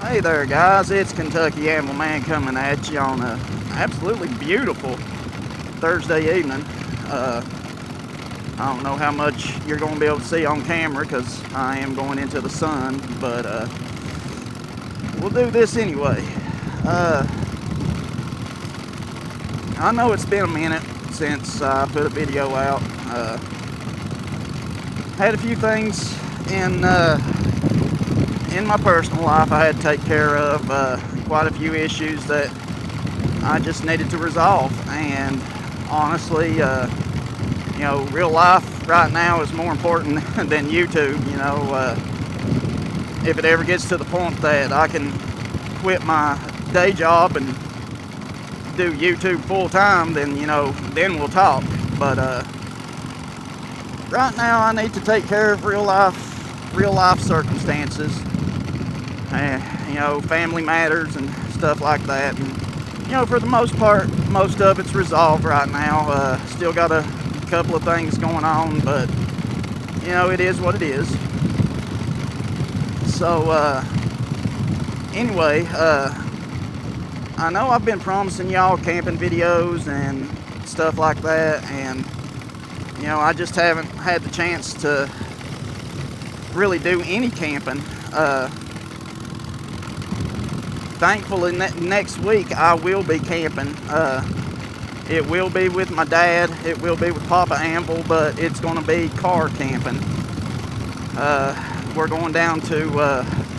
Hey there, guys. It's Kentucky Animal Man coming at you on a absolutely beautiful Thursday evening. I don't know how much you're going to be able to see on camera because I am going into the sun, but we'll do this anyway. I know it's been a minute since I put a video out. Had a few things in my personal life I had to take care of, quite a few issues that I just needed to resolve. And honestly, real life right now is more important than YouTube. If it ever gets to the point that I can quit my day job and do YouTube full time, then then we'll talk. But right now I need to take care of real life circumstances, family matters and stuff like that. And for the most part, most of it's resolved right now. Still got a couple of things going on, but it is what it is. So anyway, I know I've been promising y'all camping videos and stuff like that, and I just haven't had the chance to really do any camping. Thankfully, next week I will be camping. It will be with my dad, it will be with Papa Anvil, but it's going to be car camping. We're going down to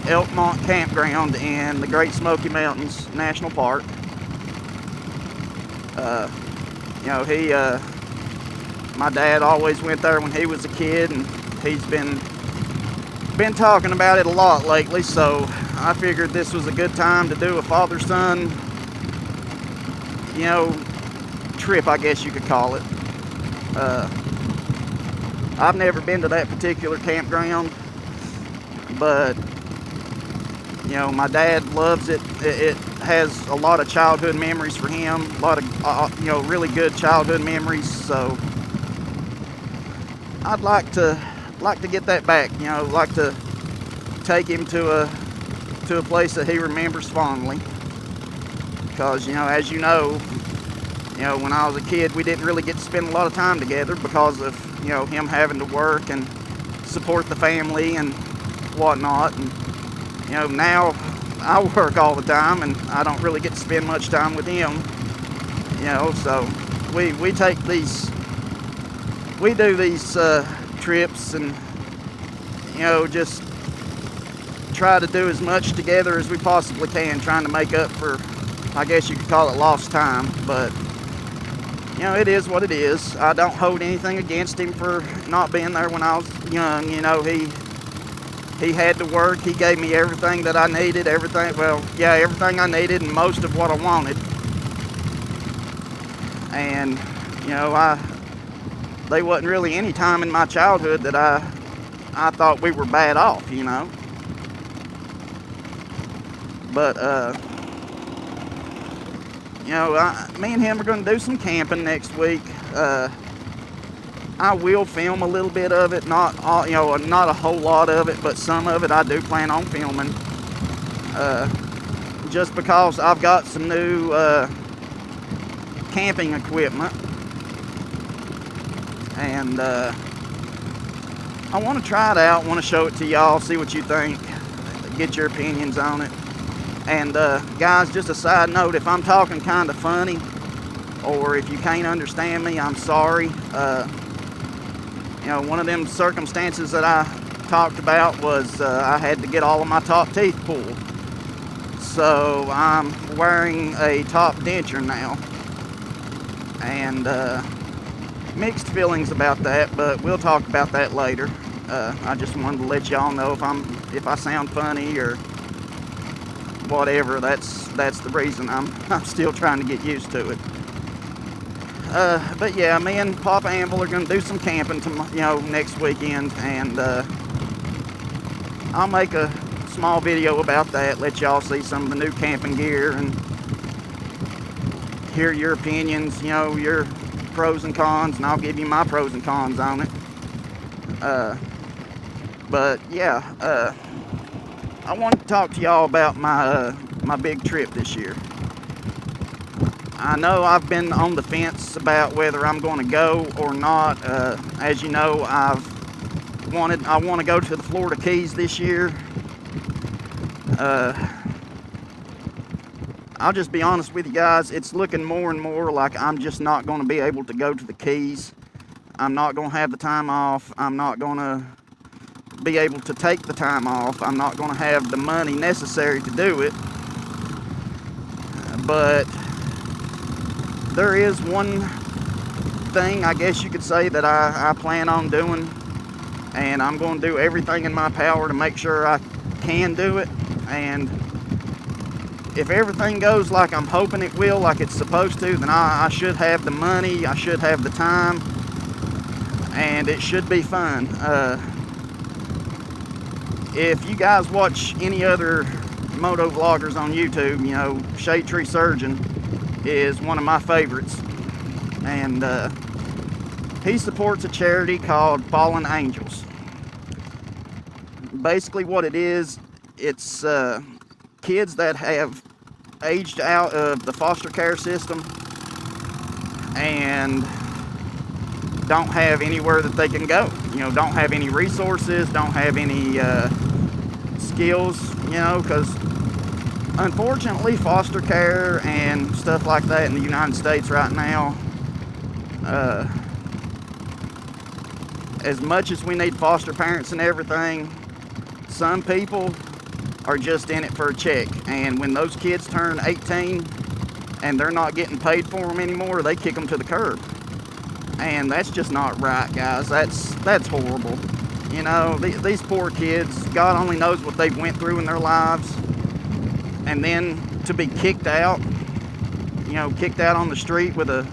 Elkmont Campground in the Great Smoky Mountains National Park. My dad always went there when he was a kid, and he's been talking about it a lot lately, so I figured this was a good time to do a father-son, trip, I guess you could call it. I've never been to that particular campground, but my dad loves it. It has a lot of childhood memories for him, a lot of really good childhood memories, so I'd like to get that back. Like to take him to a place that he remembers fondly, because as when I was a kid, we didn't really get to spend a lot of time together because of him having to work and support the family and whatnot. And now I work all the time and I don't really get to spend much time with him. So we do these trips, and just try to do as much together as we possibly can, trying to make up for, I guess you could call it, lost time. But it is what it is. I don't hold anything against him for not being there when I was young. He had to work. He gave me everything that I needed, everything I needed and most of what I wanted. And there wasn't really any time in my childhood that I thought we were bad off, But me and him are going to do some camping next week. I will film a little bit of it, not a whole lot of it, but some of it I do plan on filming. Just because I've got some new camping equipment, and I want to try it out, want to show it to y'all, see what you think, get your opinions on it. And guys, just a side note, if I'm talking kind of funny or if you can't understand me, I'm sorry. One of them circumstances that I talked about was I had to get all of my top teeth pulled, so I'm wearing a top denture now, and mixed feelings about that, but we'll talk about that later. I just wanted to let y'all know if I sound funny or whatever. That's the reason. I'm still trying to get used to it. But yeah, me and Papa Anvil are going to do some camping next weekend, and I'll make a small video about that, let y'all see some of the new camping gear and hear your opinions, your pros and cons, and I'll give you my pros and cons on it. But yeah, I wanted to talk to y'all about my big trip this year. I know I've been on the fence about whether I'm going to go or not. As you know, I want to go to the Florida Keys this year. I'll just be honest with you guys, it's looking more and more like I'm just not going to be able to go to the Keys. I'm not going to have the time off. I'm not going to be able to take the time off. I'm not going to have the money necessary to do it. But there is one thing, I guess you could say, that I plan on doing, and I'm going to do everything in my power to make sure I can do it. And if everything goes like I'm hoping it will, like it's supposed to, then I should have the money, I should have the time, and it should be fun. If you guys watch any other moto vloggers on YouTube, you know, Shade Tree Surgeon is one of my favorites, and he supports a charity called Fallen Angels. Basically what it is, it's kids that have aged out of the foster care system and don't have anywhere that they can go. You know, don't have any resources, don't have any skills, you know, because unfortunately foster care and stuff like that in the United States right now, as much as we need foster parents and everything, some people are just in it for a check. And when those kids turn 18 and they're not getting paid for them anymore, they kick them to the curb. And that's just not right, guys. That's horrible. You know, these poor kids, God only knows what they've went through in their lives. And then to be kicked out, you know, kicked out on the street with a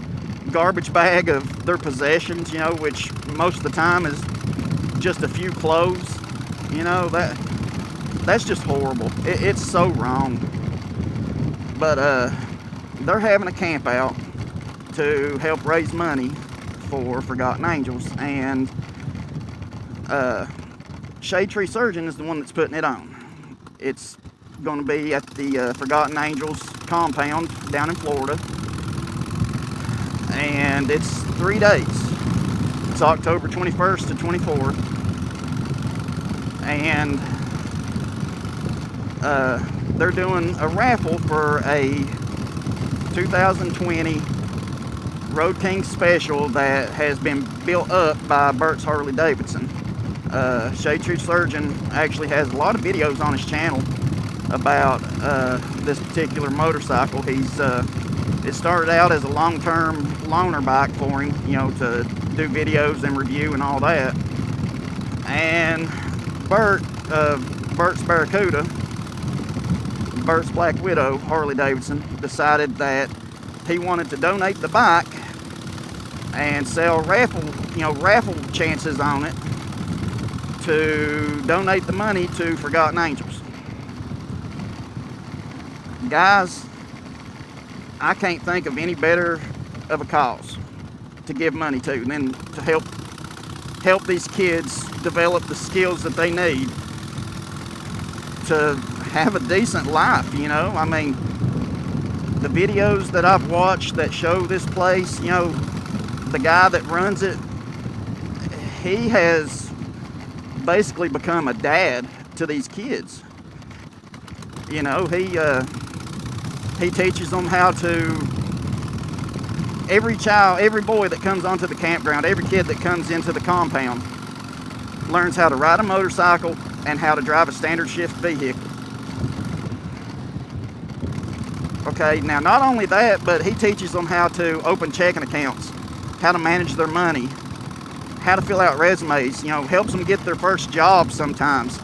garbage bag of their possessions, you know, which most of the time is just a few clothes, you know, that's just horrible. It's so wrong. But they're having a camp out to help raise money for Forgotten Angels, and Shade Tree Surgeon is the one that's putting it on. It's going to be at the Forgotten Angels compound down in Florida, and it's 3 days. It's October 21st to 24th, and they're doing a raffle for a 2020 Road King Special that has been built up by Burt's Harley Davidson. Shade Tree Surgeon actually has a lot of videos on his channel about this particular motorcycle. It started out as a long-term loaner bike for him, you know, to do videos and review and all that. And Burt's Barracuda, Burt's Black Widow, Harley Davidson, decided that he wanted to donate the bike and sell raffle chances on it to donate the money to Forgotten Angels. Guys, I can't think of any better of a cause to give money to than to help these kids develop the skills that they need to have a decent life, you know. I mean, the videos that I've watched that show this place, you know, the guy that runs it, he has basically become a dad to these kids. You know, he teaches them how to, every boy that comes onto the campground, every kid that comes into the compound learns how to ride a motorcycle and how to drive a standard shift vehicle. Okay, now not only that, but he teaches them how to open checking accounts, how to manage their money, how to fill out resumes, you know, helps them get their first job sometimes.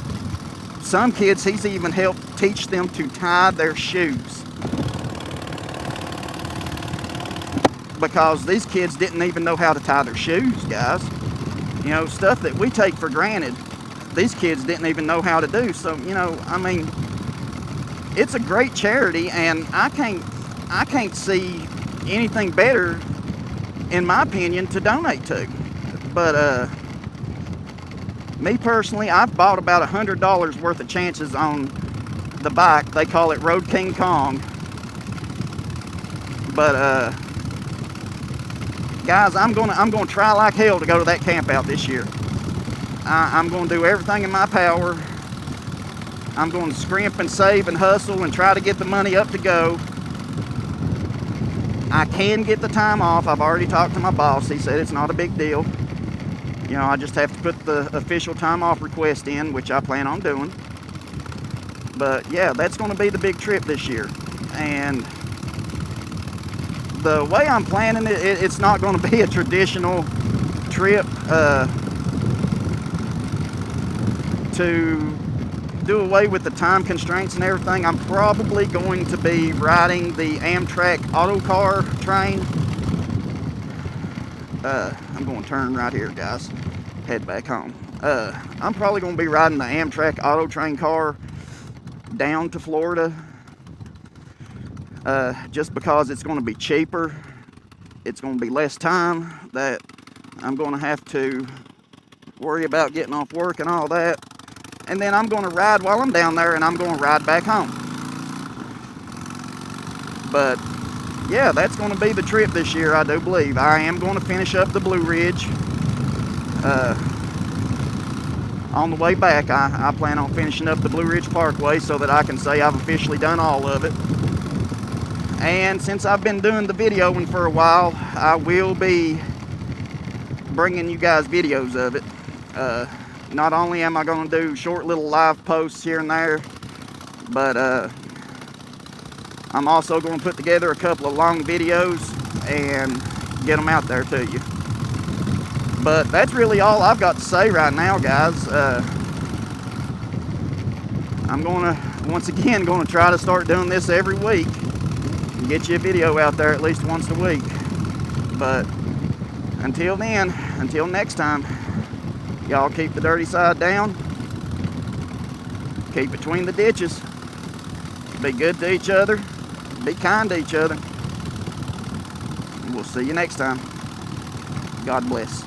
Some kids, he's even helped teach them to tie their shoes, because these kids didn't even know how to tie their shoes, guys. You know, stuff that we take for granted, these kids didn't even know how to do. So, you know, I mean, it's a great charity, and I can't see anything better, in my opinion, to donate to. But Me personally, I've bought about $100 worth of chances on the bike. They call it Road King Kong. But guys, I'm gonna try like hell to go to that camp out this year. I'm gonna do everything in my power. I'm gonna scrimp and save and hustle and try to get the money up to go. I can get the time off. I've already talked to my boss. He said it's not a big deal. You know, I just have to put the official time off request in, which I plan on doing. But yeah, that's going to be the big trip this year. And the way I'm planning it, it's not going to be a traditional trip to do away with the time constraints and everything. I'm probably going to be riding the Amtrak Autocar train. I'm going to turn right here, guys. Head back home. I'm probably going to be riding the Amtrak Auto Train car down to Florida. Just because it's going to be cheaper. It's going to be less time that I'm going to have to worry about getting off work and all that. And then I'm going to ride while I'm down there, and I'm going to ride back home. But yeah, that's going to be the trip this year, I do believe. I am going to finish up the Blue Ridge. On the way back, I plan on finishing up the Blue Ridge Parkway so that I can say I've officially done all of it. And since I've been doing the videoing for a while, I will be bringing you guys videos of it. Not only am I going to do short little live posts here and there, but I'm also going to put together a couple of long videos and get them out there to you. But that's really all I've got to say right now, guys. I'm once again going to try to start doing this every week and get you a video out there at least once a week. But until then, until next time, y'all keep the dirty side down. Keep between the ditches. Be good to each other. Be kind to each other. And we'll see you next time. God bless.